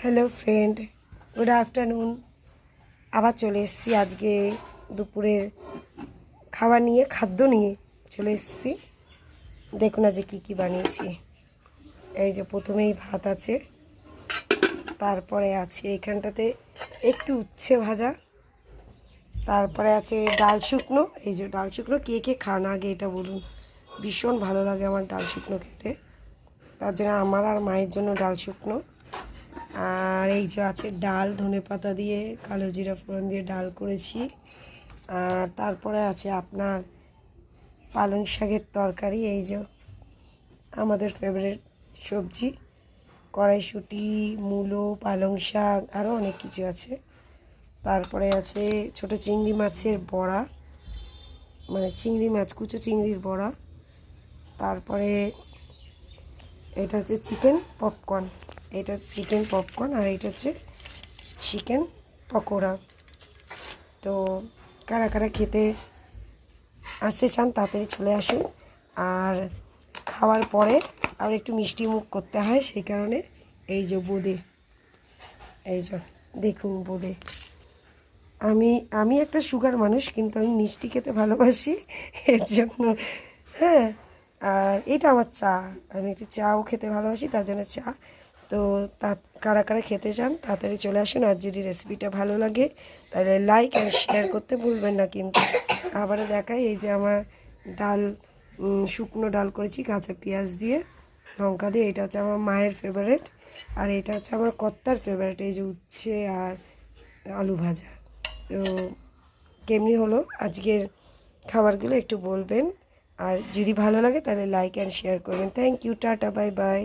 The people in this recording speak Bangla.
Hello friend, good afternoon. আবার চলে এসেছি আজকে দুপুরের খাদ্য নিয়ে চলে এসেছি। দেখুন আজকে কী কী বানিয়েছি। এই যে প্রথমেই ভাত আছে, তারপরে আছে এখানটাতে একটু উচ্ছে ভাজা, তারপরে আছে ডাল শুকনো। এই যে ডাল শুকনো কে কে খান আগে এটা বলুন। ভীষণ ভালো লাগে আমার ডাল শুকনো খেতে, তার জন্য আমার আর মায়ের জন্য ডাল শুকনো। আর এই যে আছে ডাল, ধনেপাতা দিয়ে কালো জিরা ফোড়ন দিয়ে ডাল করেছি। আর তারপরে আছে আপনার পালং শাকের তরকারি, এই যে আমাদের ফেভারিট সবজি, কড়াইশুঁটি, মূলো, পালং শাক, আরও অনেক কিছু আছে। তারপরে আছে ছোট চিংড়ি মাছের বড়া, মানে চিংড়ি মাছ, কুচো চিংড়ির বড়া। তারপরে এটা হচ্ছে চিকেন পপকর্ন, এটা হচ্ছে চিকেন পপকর্ন, আর এটা হচ্ছে চিকেন পকোড়া। তো কারা কারা খেতে আসতে চান তাড়াতাড়ি চলে আসুন। আর খাওয়ার পরে আর একটু মিষ্টি মুখ করতে হয়, সেই কারণে এই যে বোঁদে, এই যে দেখুন বোঁদে। আমি একটা সুগার মানুষ, কিন্তু আমি মিষ্টি খেতে ভালোবাসি, এর জন্য। হ্যাঁ, আর এটা আমার চা, আমি একটু চাও খেতে ভালোবাসি, তার জন্য চা। তো কারা কারা খেতে চান তাড়াতাড়ি চলে আসুন। আর যদি রেসিপিটা ভালো লাগে তাহলে লাইক অ্যান্ড শেয়ার করতে ভুলবেন না কিন্তু। আবারও দেখাই, এই যে আমার ডাল, শুকনো ডাল করেছি কাঁচা পেঁয়াজ দিয়ে, লঙ্কা দিয়ে। এটা হচ্ছে আমার মায়ের ফেভারিট, আর এটা হচ্ছে আমার কর্তার ফেভারিট, এই যে উচ্ছে আর আলু ভাজা। তো কেমনি হলো আজকের খাবারগুলো একটু বলবেন, আর যদি ভালো লাগে তাহলে লাইক অ্যান্ড শেয়ার করবেন। থ্যাংক ইউ, টাটা, বাই বাই।